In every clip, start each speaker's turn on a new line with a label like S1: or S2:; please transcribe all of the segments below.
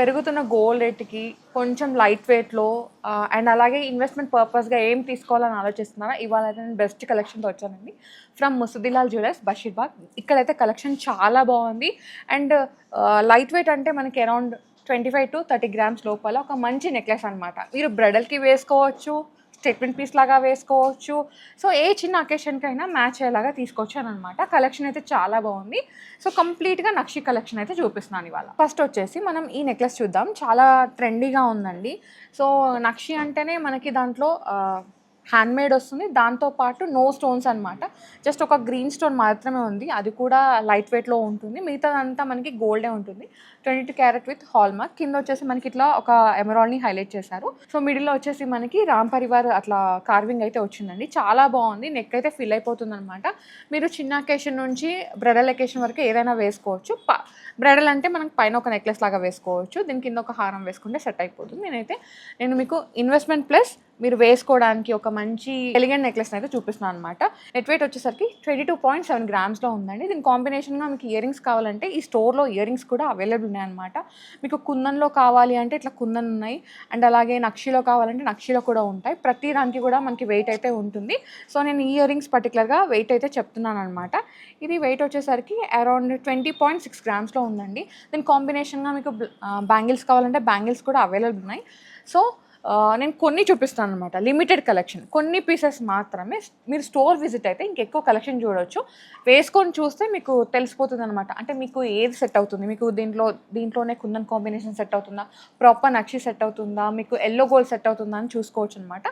S1: పెరుగుతున్న గోల్డ్ రేట్‌కి కొంచెం లైట్ వెయిట్‌లో అండ్ అలాగే ఇన్వెస్ట్‌మెంట్ పర్పస్‌గా ఏం తీసుకోవాలని ఆలోచిస్తున్నారా? ఇవాళైతే నేను బెస్ట్ కలెక్షన్‌తో వచ్చానండి. From Musudilal jewellers, Basheerbagh. ఇక్కడైతే కలెక్షన్ చాలా బాగుంది. అండ్ లైట్ వెయిట్ అంటే మనకి అరౌండ్ 25-30 గ్రామ్స్ లోపల ఒక మంచి నెక్లెస్ అనమాట. మీరు బ్రైడల్‌కి వేసుకోవచ్చు, స్టేట్మెంట్ పీస్ లాగా వేసుకోవచ్చు. సో ఏ చిన్న అకేషన్‌కైనా మ్యాచ్ అయ్యేలాగా తీసుకొచ్చాననమాట. కలెక్షన్ అయితే చాలా బాగుంది. సో కంప్లీట్‌గా నక్షి కలెక్షన్ అయితే చూపిస్తున్నాను ఇవాళ. ఫస్ట్ వచ్చేసి మనం ఈ నెక్లెస్ చూద్దాం. చాలా ట్రెండీగా ఉందండి. సో నక్షి అంటేనే మనకి దాంట్లో హ్యాండ్మేడ్ వస్తుంది. దాంతోపాటు నో స్టోన్స్ అనమాట. జస్ట్ ఒక గ్రీన్ స్టోన్ మాత్రమే ఉంది. అది కూడా లైట్ వెయిట్‌లో ఉంటుంది. మిగతాదంతా మనకి గోల్డే ఉంటుంది. 22 క్యారెట్ విత్ హాల్ మార్క్. కింద వచ్చేసి మనకి ఇట్లా ఒక ఎమరాల్డ్‌ని హైలైట్ చేశారు. సో మిడిల్‌లో వచ్చేసి మనకి రామ్ పరివార్ అట్లా కార్వింగ్ అయితే వచ్చిందండి. చాలా బాగుంది. నెక్ అయితే ఫిల్ అయిపోతుందనమాట. మీరు చిన్న అకేషన్ నుంచి బ్రైడల్ అకేషన్ వరకు ఏదైనా వేసుకోవచ్చు. బ్రైడల్ అంటే మనకి పైన ఒక నెక్లెస్ లాగా వేసుకోవచ్చు. దీని కింద ఒక హారం వేసుకుంటే సెట్ అయిపోతుంది. నేను మీకు ఇన్వెస్ట్మెంట్ ప్లస్ మీరు వేసుకోవడానికి ఒక మంచి ఎలిగెంట్ నెక్లెస్ అయితే చూపిస్తున్నాను అనమాట. నెట్ వెయిట్ వచ్చేసరికి 22.7 గ్రామ్స్లో ఉందండి. దీని కాంబినేషన్గా మీకు ఇయర్ రింగ్స్ కావాలంటే ఈ స్టోర్లో ఇయర్ రింగ్స్ కూడా అవైలబుల్ ఉన్నాయన్నమాట. మీకు కుందన్లో కావాలి అంటే ఇట్లా కుందన్ ఉన్నాయి. అండ్ అలాగే నక్షిలో కావాలంటే నక్షిలో కూడా ఉంటాయి. ప్రతి దానికి కూడా మనకి వెయిట్ అయితే ఉంటుంది. సో నేను ఈ ఇయర్ రింగ్స్ పర్టికులర్గా వెయిట్ అయితే చెప్తున్నాను అనమాట. ఇది వెయిట్ వచ్చేసరికి అరౌండ్ 20.6 గ్రామ్స్లో ఉందండి. దీని కాంబినేషన్గా మీకు బ్యాంగిల్స్ కావాలంటే బ్యాంగిల్స్ కూడా అవైలబుల్ ఉన్నాయి. సో నేను కొన్ని చూపిస్తాను అనమాట. లిమిటెడ్ కలెక్షన్, కొన్ని పీసెస్ మాత్రమే. మీరు స్టోర్ విజిట్ అయితే ఇంకెక్కువ కలెక్షన్ చూడవచ్చు. వేసుకొని చూస్తే మీకు తెలిసిపోతుంది అనమాట. అంటే మీకు ఏది సెట్ అవుతుంది, మీకు దీంట్లోనే కుందన్ కాంబినేషన్ సెట్ అవుతుందా, ప్రాపర్ నక్షి సెట్ అవుతుందా, మీకు ఎల్లో గోల్డ్ సెట్ అవుతుందా అని చూసుకోవచ్చు అనమాట.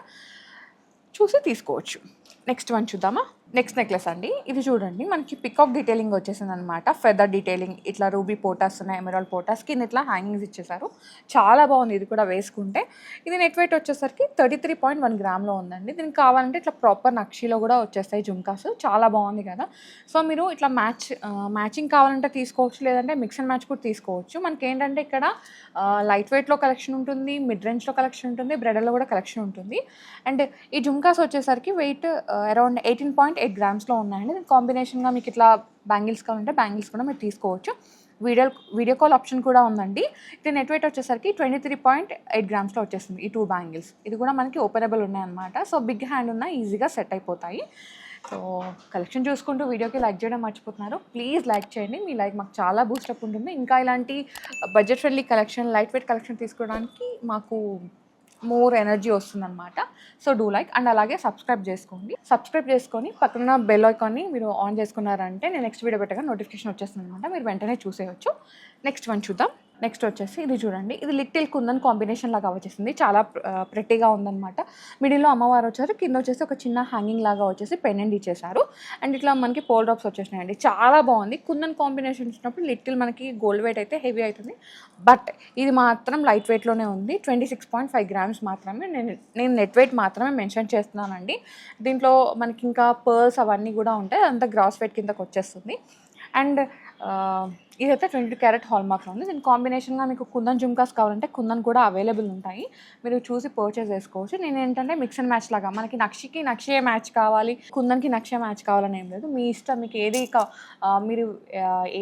S1: చూసి తీసుకోవచ్చు. నెక్స్ట్ వన్ చూద్దామా. నెక్స్ట్ నెక్లెస్ అండి. ఇది చూడండి, మనకి పికాక్ డీటెయిలింగ్ వచ్చేసింది అనమాట. ఫెదర్ డీటెయిలింగ్, ఇట్లా రూబీ పోటాస్ ఉన్నాయి, ఎమరాల్డ్ పోటాస్, కింద ఇట్లా హ్యాంగింగ్స్ ఇచ్చేసారు. చాలా బాగుంది ఇది కూడా వేసుకుంటే. ఇది నెట్ వెయిట్ వచ్చేసరికి 33.1 గ్రామ్లో ఉందండి. దీనికి కావాలంటే ఇట్లా ప్రాపర్ నక్షిలో కూడా వచ్చేస్తాయి జుమ్కాస్. చాలా బాగుంది కదా. సో మీరు ఇట్లా మ్యాచింగ్ కావాలంటే తీసుకోవచ్చు, లేదంటే మిక్స్ అండ్ మ్యాచ్ కూడా తీసుకోవచ్చు. మనకి ఏంటంటే ఇక్కడ లైట్ వెయిట్లో కలెక్షన్ ఉంటుంది, మిడ్ రేంజ్లో కలెక్షన్ ఉంటుంది, బ్రైడల్లో కూడా కలెక్షన్ ఉంటుంది. అండ్ ఈ జుమ్కాస్ వచ్చేసరికి వెయిట్ అరౌండ్ 18.8 గ్రామ్స్లో ఉన్నాయండి. దీని కాంబినేషన్గా మీకు ఇట్లా బ్యాంగిల్స్ కావాలంటే బ్యాంగిల్స్ కూడా మీరు తీసుకోవచ్చు. వీడియో కాల్ ఆప్షన్ కూడా ఉందండి. ఇది నెట్ వెయిట్ వచ్చేసరికి 23.8 గ్రామ్స్లో వచ్చేస్తుంది ఈ 2 బ్యాంగిల్స్. ఇది కూడా మనకి ఓపెనబుల్ ఉన్నాయన్నమాట. సో బిగ్ హ్యాండ్ ఉన్న ఈజీగా సెట్ అయిపోతాయి. సో కలెక్షన్ చూసుకుంటూ వీడియోకి లైక్ చేయడం మర్చిపోతున్నారు. ప్లీజ్ లైక్ చేయండి. మీ లైక్ మాకు చాలా బూస్టప్ ఉంటుంది. ఇంకా ఇలాంటి budget friendly collection, light weight collection తీసుకోవడానికి మాకు మోర్ ఎనర్జీ వస్తుందన్నమాట. సో డూ లైక్ అండ్ అలాగే సబ్స్క్రైబ్ చేసుకొని పక్కన బెల్ ఐకాన్ని మీరు ఆన్ చేసుకున్నారంటే నేను నెక్స్ట్ వీడియో పెట్టగా నోటిఫికేషన్ వచ్చేస్తుంది అనమాట. మీరు వెంటనే చూసేయచ్చు. నెక్స్ట్ వన్ చూద్దాం. నెక్స్ట్ వచ్చేసి ఇది చూడండి, ఇది లిటిల్ కుందన్ కాంబినేషన్ లాగా వచ్చేసింది. చాలా ప్రెట్టీగా ఉందన్నమాట. మిడిల్లో అమ్మవారు వచ్చారు, కింద వచ్చేసి ఒక చిన్న హ్యాంగింగ్ లాగా వచ్చేసి పెండెంట్ ఇచ్చేసారు. అండ్ ఇట్లా మనకి పోల్ డ్రాప్స్ వచ్చేసినాయండి. చాలా బాగుంది. కుందన్ కాంబినేషన్ ఇచ్చినప్పుడు లిటిల్ మనకి గోల్డ్ వెయిట్ అయితే హెవీ అవుతుంది. బట్ ఇది మాత్రం లైట్ వెయిట్లోనే ఉంది. 26.5 గ్రామ్స్ మాత్రమే. నేను నెట్ వెయిట్ మాత్రమే మెన్షన్ చేస్తున్నానండి. దీంట్లో మనకి ఇంకా పర్ల్స్ అవన్నీ కూడా ఉంటాయి. అదంతా గ్రాస్ వెయిట్ కిందకి వచ్చేస్తుంది. అండ్ ఇదైతే 22 క్యారెట్ హాల్ మార్క్లో ఉంది. దీని కాంబినేషన్గా మీకు కుందన్ జుమ్కాస్ కావాలంటే కుందన్ కూడా అవైలబుల్ ఉంటాయి. మీరు చూసి పర్చేస్ చేసుకోవచ్చు. నేను ఏంటంటే మిక్స్ అండ్ మ్యాచ్ లాగా, మనకి నక్షికి నక్షే మ్యాచ్ కావాలి, కుందన్కి నక్షే మ్యాచ్ కావాలని ఏం లేదు. మీ ఇష్టం. మీకు మీరు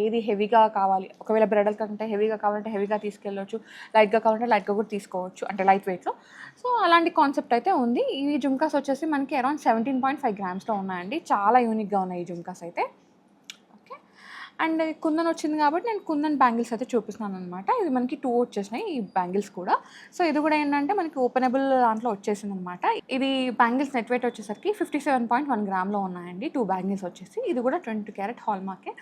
S1: ఏది హెవీగా కావాలి, ఒకవేళ బ్రైడల్ కంటే హెవీగా కావాలంటే హెవీగా తీసుకెళ్ళవచ్చు, లైట్గా కావాలంటే లైట్గా కూడా తీసుకోవచ్చు, అంటే లైట్ వెయిట్లో. సో అలాంటి కాన్సెప్ట్ అయితే ఉంది. ఈ జుమ్కాస్ వచ్చేసి మనకి అరౌండ్ 17.5 గ్రామ్స్లో ఉన్నాయండి. చాలా యూనిక్గా ఉన్నాయి ఈ జుమ్కాస్ అయితే. అండ్ కుందన్ వచ్చింది కాబట్టి నేను కుందన్ బ్యాంగిల్స్ అయితే చూపిస్తున్నాను అనమాట. ఇది మనకి 2 వచ్చేసినాయి ఈ బ్యాంగిల్స్ కూడా. సో ఇది కూడా ఏంటంటే మనకి ఓపెనబుల్ దాంట్లో వచ్చేసింది అనమాట. ఇది బ్యాంగిల్స్ నెట్ వెయిట్ వచ్చేసరికి 57.1 గ్రామ్లో ఉన్నాయండి 2 బ్యాంగిల్స్ వచ్చేసి. ఇది కూడా 22 క్యారెట్ హాల్ మార్కే.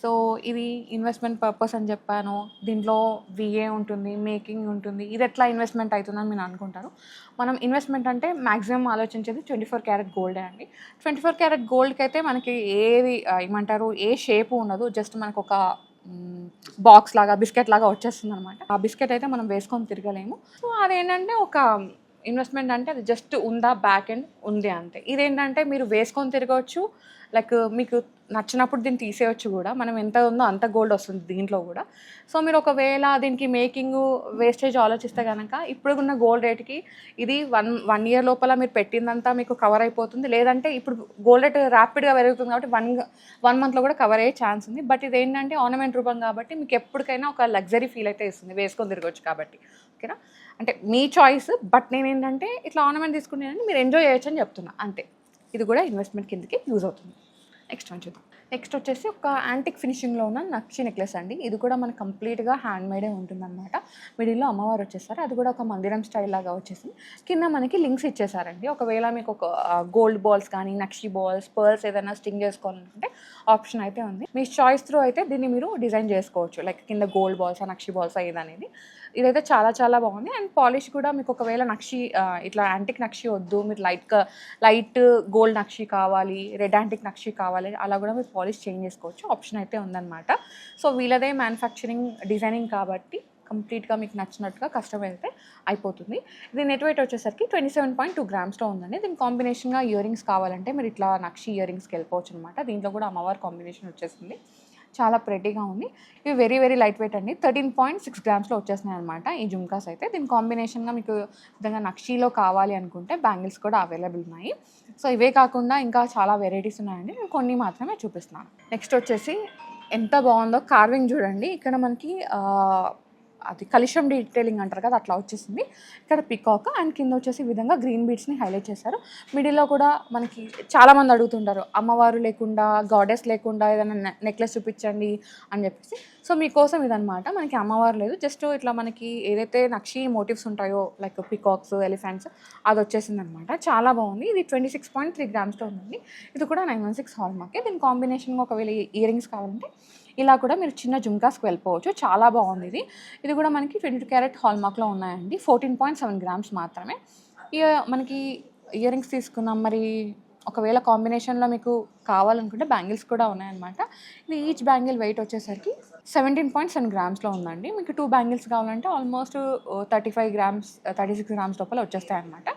S1: సో ఇది ఇన్వెస్ట్మెంట్ పర్పస్ అని చెప్పాను. దీంట్లో విఏ ఉంటుంది, మేకింగ్ ఉంటుంది. ఇది ఎట్లా ఇన్వెస్ట్మెంట్ అవుతుందని మీరు అనుకుంటారు. మనం ఇన్వెస్ట్మెంట్ అంటే మ్యాక్సిమం ఆలోచించేది 24 క్యారెట్ గోల్డే అండి. 24 క్యారెట్ గోల్డ్కి అయితే మనకి ఏది ఏమంటారు, ఏ షేపు ఉండదు. జస్ట్ మనకు ఒక బాక్స్ లాగా, బిస్కెట్ లాగా వచ్చేస్తుంది అనమాట. ఆ బిస్కెట్ అయితే మనం వేసుకొని తిరగలేము. సో అదేంటంటే ఒక ఇన్వెస్ట్మెంట్ అంటే అది జస్ట్ ఉందా, బ్యాక్ ఎండ్ ఉంది అంతే. ఇదేంటంటే మీరు వేసుకొని తిరగవచ్చు. లైక్ మీకు నచ్చినప్పుడు దీన్ని తీసేయచ్చు కూడా, మనం ఎంత ఉందో అంత గోల్డ్ వస్తుంది దీంట్లో కూడా. సో మీరు ఒకవేళ దీనికి మేకింగ్ వేస్టేజ్ ఆలోచిస్తే కనుక ఇప్పుడున్న గోల్డ్ రేట్కి ఇది వన్ ఇయర్ లోపల మీరు పెట్టిందంతా మీకు కవర్ అయిపోతుంది. లేదంటే ఇప్పుడు గోల్డ్ రేట్ ర్యాపిడ్గా పెరుగుతుంది కాబట్టి వన్ మంత్లో కూడా కవర్ అయ్యే ఛాన్స్ ఉంది. బట్ ఇది ఏంటంటే ఆర్నమెంట్ రూపం కాబట్టి మీకు ఎప్పటికైనా ఒక లగ్జరీ ఫీల్ అయితే ఇస్తుంది వేసుకొని తిరగచ్చు కాబట్టి. ఓకేనా, అంటే మీ చాయిస్. బట్ నేను ఏంటంటే ఇట్లా ఆర్నమెంట్ తీసుకునేది మీరు ఎంజాయ్ చేయొచ్చు అని చెప్తున్నా అంతే. ఇది కూడా ఇన్వెస్ట్మెంట్ కిందకి యూజ్ అవుతుంది. నెక్స్ట్ వన్ చూద్దాం. నెక్స్ట్ వచ్చేసి ఒక యాంటిక్ ఫినిషింగ్లో ఉన్న నక్షి నెక్లెస్ అండి. ఇది కూడా మనకు కంప్లీట్గా హ్యాండ్ మేడే ఉంటుందన్నమాట. మిడిల్లో అమ్మవారు వచ్చేసారు, అది కూడా ఒక మందిరం స్టైల్ లాగా వచ్చేసింది. కింద మనకి లింక్స్ ఇచ్చేసారండి. ఒకవేళ మీకు ఒక గోల్డ్ బాల్స్ కానీ నక్షి బాల్స్ పర్ల్స్ ఏదైనా స్టింగ్ చేసుకోవాలనుకుంటే ఆప్షన్ అయితే ఉంది. మీ చాయిస్ త్రూ అయితే దీన్ని మీరు డిజైన్ చేసుకోవచ్చు, లైక్ కింద గోల్డ్ బాల్స్ నక్షి బాల్స్ ఏదనేది. ఇదైతే చాలా చాలా బాగుంది. అండ్ పాలిష్ కూడా మీకు ఒకవేళ నక్షి ఇట్లా యాంటిక్ నక్షి వద్దు, మీరు లైట్ గోల్డ్ నక్షి కావాలి, రెడ్ యాంటిక్ నక్షి కావాలి, అలా కూడా మీరు పాలిష్ చేంజ్ చేసుకోవచ్చు, ఆప్షన్ అయితే ఉందన్నమాట. సో వీళ్ళదే మ్యానుఫ్యాక్చరింగ్ డిజైనింగ్ కాబట్టి కంప్లీట్గా మీకు నచ్చినట్టుగా కస్టమైజ్ అయితే అయిపోతుంది. ఇది నెట్ వెయిట్ వచ్చేసరికి 27.2 గ్రామ్స్లో ఉందండి. దీని కాంబినేషన్గా ఇయర్ రింగ్స్ కావాలంటే మీరు ఇట్లా నక్షి ఇయర్ రింగ్స్కి వెళ్ళిపోవచ్చు అనమాట. దీంట్లో కూడా అమ్మవారి కాంబినేషన్ వచ్చేస్తుంది, చాలా ప్రెటీగా ఉంది. ఇవి వెరీ వెరీ లైట్ వెయిట్ అండి. 13.6 గ్రామ్స్లో వచ్చేస్తున్నాయి అనమాట ఈ జుమ్కాస్ అయితే. దీని కాంబినేషన్గా మీకు విధంగా నక్షీలో కావాలి అనుకుంటే బ్యాంగిల్స్ కూడా అవైలబుల్ ఉన్నాయి. సో ఇవే కాకుండా ఇంకా చాలా వెరైటీస్ ఉన్నాయండి, నేను కొన్ని మాత్రమే చూపిస్తున్నాను. నెక్స్ట్ వచ్చేసి ఎంత బాగుందో కార్వింగ్ చూడండి. ఇక్కడ మనకి అది కలిషం డీటెయిలింగ్ అంటారు కదా, అట్లా వచ్చేసింది. ఇక్కడ పికాక్ అండ్ కింద వచ్చేసి ఈ విధంగా గ్రీన్ బీడ్స్ని హైలైట్ చేశారు. మిడిల్లో కూడా మనకి చాలామంది అడుగుతుంటారు అమ్మవారు లేకుండా, గాడెస్ లేకుండా ఏదైనా నెక్లెస్ చూపించండి అని చెప్పేసి. సో మీకోసం ఇదనమాట, మనకి అమ్మవారు లేదు, జస్ట్ ఇట్లా మనకి ఏదైతే నక్షి మోటివ్స్ ఉంటాయో లైక్ పికాక్స్, ఎలిఫెంట్స్, అది వచ్చేసింది అనమాట. చాలా బాగుంది. ఇది 26.3 గ్రామ్స్లో ఉందండి. ఇది కూడా 916 హాల్ మార్కే. దీని కాంబినేషన్గా ఒకవేళ ఇయర్ రింగ్స్ కావాలంటే ఇలా కూడా మీరు చిన్న జుమ్కాస్కి వెళ్ళిపోవచ్చు, చాలా బాగుంది ఇది. ఇది కూడా మనకి 22 క్యారెట్ హాల్ మార్క్లో ఉన్నాయండి. 14.7 గ్రామ్స్ మాత్రమే. ఇక మనకి ఇయర్ రింగ్స్ తీసుకున్నాం, మరి ఒకవేళ కాంబినేషన్లో మీకు కావాలనుకుంటే బ్యాంగిల్స్ కూడా ఉన్నాయన్నమాట. ఇది ఈచ్ బ్యాంగిల్ వెయిట్ వచ్చేసరికి 17.7 గ్రామ్స్లో ఉందండి. మీకు 2 బ్యాంగిల్స్ కావాలంటే ఆల్మోస్ట్ 35 గ్రామ్స్ 36 గ్రామ్స్ లోపల వచ్చేస్తాయి అనమాట.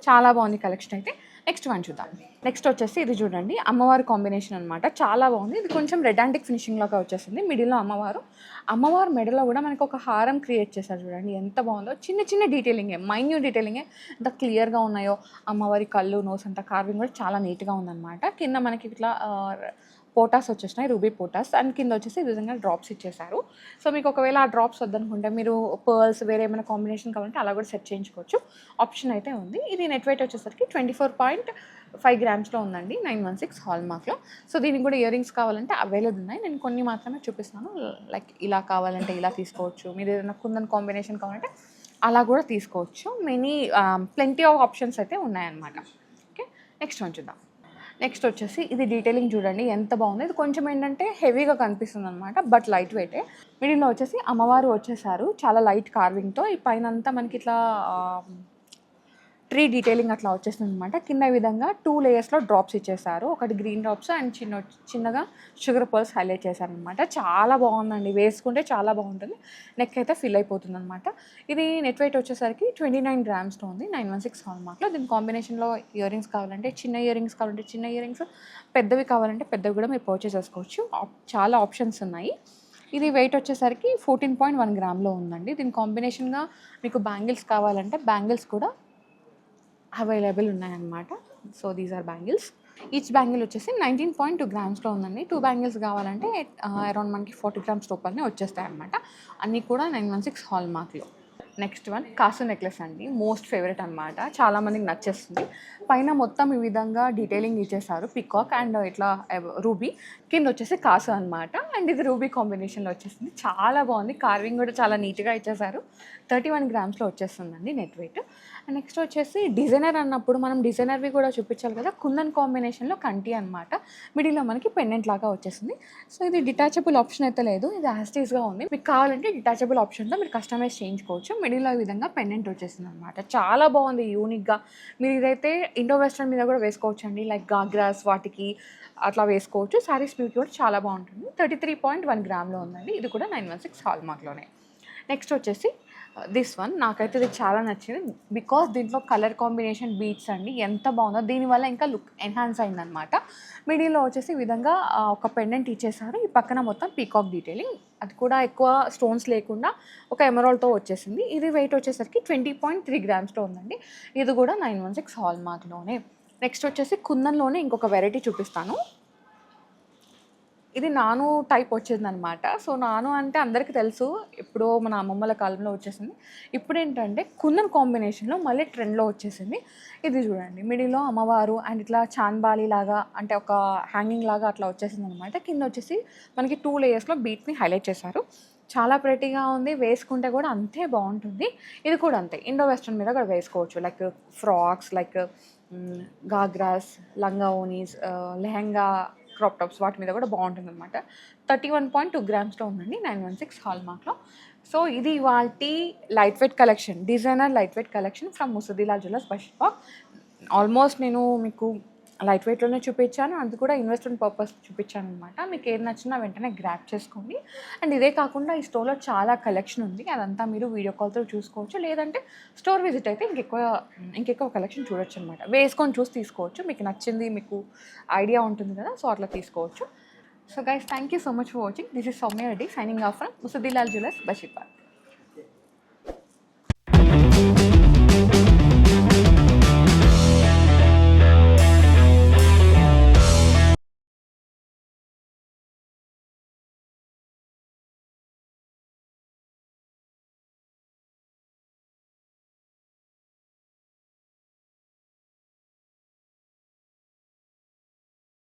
S1: చాలా బాగుంది కలెక్షన్ అయితే. నెక్స్ట్ వన్ చూద్దాం. నెక్స్ట్ వచ్చేసి ఇది చూడండి, అమ్మవారి కాంబినేషన్ అనమాట, చాలా బాగుంది. ఇది కొంచెం రెడ్ యాంటిక్ ఫినిషింగ్ లాగా వచ్చేసింది. మిడిల్లో అమ్మవారు మెడలో కూడా మనకు ఒక హారం క్రియేట్ చేశారు చూడండి, ఎంత బాగుందో. చిన్న చిన్న డీటెయిలింగే, మైన్యూట్ డీటెయిలింగే ఎంత క్లియర్గా ఉన్నాయో. అమ్మవారి కళ్ళు, నోస్ అంతా కార్వింగ్ కూడా చాలా నీట్గా ఉందన్నమాట. కింద మనకి ఇట్లా పోటాస్ వచ్చేసినాయి, రూబీ పోటాస్, అండ్ కింద వచ్చేసి ఈ విధంగా డ్రాప్స్ ఇచ్చేసారు. సో మీకు ఒకవేళ ఆ డ్రాప్స్ వద్దనుకుంటే మీరు పర్ల్స్ వేరే ఏమైనా కాంబినేషన్ కావాలంటే అలా కూడా సెట్ చేయించుకోవచ్చు, ఆప్షన్ అయితే ఉంది. ఇది నెట్ వెయిట్ వచ్చేసరికి 24.5 గ్రామ్స్లో ఉందండి, 916 హాల్ మార్క్లో. సో దీనికి కూడా ఇయర్ రింగ్స్ కావాలంటే అవైలబుల్ ఉన్నాయి, నేను కొన్ని మాత్రమే చూపిస్తాను. లైక్ ఇలా కావాలంటే ఇలా తీసుకోవచ్చు, మీరు ఏదైనా కుందన్ కాంబినేషన్ కావాలంటే అలా కూడా తీసుకోవచ్చు. ప్లెంటీ ఆఫ్ ఆప్షన్స్ అయితే ఉన్నాయన్నమాట. ఓకే, నెక్స్ట్ వన్ చూద్దాం. నెక్స్ట్ వచ్చేసి ఇది డీటెయిలింగ్ చూడండి, ఎంత బాగుంది. ఇది కొంచెం ఏంటంటే హెవీగా కనిపిస్తుంది అనమాట, బట్ లైట్ వెయిటే. మిడిల్లో వచ్చేసి అమ్మవారు వచ్చేసారు చాలా లైట్ కార్వింగ్తో. ఈ పైన అంతా మనకి ఇట్లా ట్రీ డీటెయిలింగ్ అట్లా వచ్చేస్తుంది అనమాట. కింద ఈ విధంగా 2 లేయర్స్లో డ్రాప్స్ ఇచ్చేసారు, ఒకటి గ్రీన్ డ్రాప్స్ అండ్ చిన్నగా షుగర్ పర్ల్స్ హైలైట్ చేశారనమాట. చాలా బాగుందండి, వేసుకుంటే చాలా బాగుంటుంది, నెక్ అయితే ఫిల్ అయిపోతుంది అనమాట. ఇది నెట్ వెయిట్ వచ్చేసరికి 29 గ్రామ్స్లో ఉంది, 916 హాల్ మార్క్లో. దీని కాంబినేషన్లో ఇయర్ రింగ్స్ కావాలంటే చిన్న ఇయర్ రింగ్స్ కావాలంటే చిన్న ఇయర్ రింగ్స్, పెద్దవి కావాలంటే పెద్దవి కూడా మీరు పర్చేస్ చేసుకోవచ్చు, చాలా ఆప్షన్స్ ఉన్నాయి. ఇది వెయిట్ వచ్చేసరికి 14.1 గ్రామ్లో ఉందండి. దీని కాంబినేషన్గా మీకు బ్యాంగిల్స్ కావాలంటే బ్యాంగిల్స్ కూడా అవైలబుల్ ఉన్నాయన్నమాట. So these are bangles. Each bangle వచ్చేసి 19.2 గ్రామ్స్లో ఉందండి. 2 బ్యాంగిల్స్ కావాలంటే అరౌండ్ మనకి 40 గ్రామ్స్ లోపలనే వచ్చేస్తాయి అన్నమాట. అన్నీ కూడా 916 హాల్ మార్క్లో. నెక్స్ట్ వన్ కాసు నెక్లెస్ అండి, మోస్ట్ ఫేవరెట్ అనమాట, చాలామందికి నచ్చేస్తుంది. పైన మొత్తం ఈ విధంగా డీటెయిలింగ్ ఇచ్చేసారు, పికాక్ అండ్ ఇట్లా రూబీ, కింద వచ్చేసి కాసు అనమాట. అండ్ ఇది రూబీ కాంబినేషన్లో వచ్చేసింది, చాలా బాగుంది. కార్వింగ్ కూడా చాలా నీట్గా ఇచ్చేసారు. 31 గ్రామ్స్లో వచ్చేస్తుందండి నెట్ వెయిట్. అండ్ నెక్స్ట్ వచ్చేసి డిజైనర్ అన్నప్పుడు మనం డిజైనర్వి కూడా చూపించాలి కదా, కుందన్ కాంబినేషన్లో కంటి అనమాట. మిడిల్లో మనకి పెండెంట్ లాగా వచ్చేసింది. సో ఇది డిటాచబుల్ ఆప్షన్ అయితే లేదు, ఇది యాస్టీస్గా ఉంది. మీకు కావాలంటే డిటాచబుల్ ఆప్షన్తో మీరు కస్టమైజ్ చేయించుకోవచ్చు. మిడిల్లో ఈ విధంగా పెండెంట్ వచ్చేసింది అనమాట, చాలా బాగుంది యూనిక్గా. మీరు ఇదైతే ఇండో వెస్ట్రన్ మీద కూడా వేసుకోవచ్చు అండి, లైక్ గాగ్రాస్ వాటికి అట్లా వేసుకోవచ్చు. శారీస్ బ్యూటీ కూడా చాలా బాగుంటుంది. 33.1 గ్రామ్లో ఉందండి. ఇది కూడా 916 హాల్ మార్క్లోనే. నెక్స్ట్ వచ్చేసి దిస్ వన్ నాకైతే ఇది చాలా నచ్చింది బికాస్ దీంట్లో కలర్ కాంబినేషన్ బీట్స్ అండి ఎంత బాగుందో, దీనివల్ల ఇంకా లుక్ ఎన్హాన్స్ అయిందనమాట. మిడిల్లో వచ్చేసి ఈ విధంగా ఒక పెండెంట్ ఇచ్చేసారు, ఈ పక్కన మొత్తం పీకాక్ డీటెయిలింగ్, అది కూడా ఎక్కువ స్టోన్స్ లేకుండా ఒక ఎమరాల్డ్తో వచ్చేసింది. ఇది వెయిట్ వచ్చేసరికి 20.3 గ్రామ్స్తో ఉందండి. ఇది కూడా 916 హాల్ మార్క్లోనే. నెక్స్ట్ వచ్చేసి కుందన్లోనే ఇంకొక వెరైటీ చూపిస్తాను. ఇది నాను టైప్ వచ్చిందనమాట. సో నాను అంటే అందరికీ తెలుసు, ఎప్పుడో మన అమ్మమ్మల కాలంలో వచ్చేసింది. ఇప్పుడు ఏంటంటే కుందన్ కాంబినేషన్లో మళ్ళీ ట్రెండ్లో వచ్చేసింది. ఇది చూడండి, మిడిల్లో అమ్మవారు అండ్ ఇట్లా చాన్బాలి లాగా అంటే ఒక హ్యాంగింగ్ లాగా అట్లా వచ్చేసింది అనమాట. కింద వచ్చేసి మనకి 2 లేయర్స్లో బీట్ని హైలైట్ చేశారు. చాలా ప్రెటీగా ఉంది, వేసుకుంటే కూడా అంతే బాగుంటుంది. ఇది కూడా అంతే, ఇండో వెస్ట్రన్ మీద కూడా వేసుకోవచ్చు, లైక్ ఫ్రాక్స్, లైక్ గాగ్రాస్, లంగా ఓనీస్, లెహంగా, క్రాప్ టాప్స్, వాటి మీద కూడా బాగుంటుంది అనమాట. 31.2 గ్రామ్స్లో ఉందండి, 916 హాల్ మార్క్లో. సో ఇది వాటి light weight collection, designer light weight collection from Musaddilal jewellers Basheerbagh. Almost నేను మీకు లైట్ వెయిట్లోనే చూపించాను, అది కూడా ఇన్వెస్ట్మెంట్ పర్పస్ చూపించాను అనమాట. మీకు ఏది నచ్చినా వెంటనే గ్రాప్ చేసుకోండి. అండ్ ఇదే కాకుండా ఈ స్టోర్లో చాలా కలెక్షన్ ఉంది, అదంతా మీరు వీడియో కాల్తో చూసుకోవచ్చు, లేదంటే స్టోర్ విజిట్ అయితే ఇంకెక్కువ కలెక్షన్ చూడొచ్చు అనమాట. వేసుకొని చూసి తీసుకోవచ్చు, మీకు నచ్చింది, మీకు ఐడియా ఉంటుంది కదా, సో అట్లా తీసుకోవచ్చు. So guys, thank you so much for watching. This is Soumya Reddy signing off from Musaddilal jewellers Basheerbagh.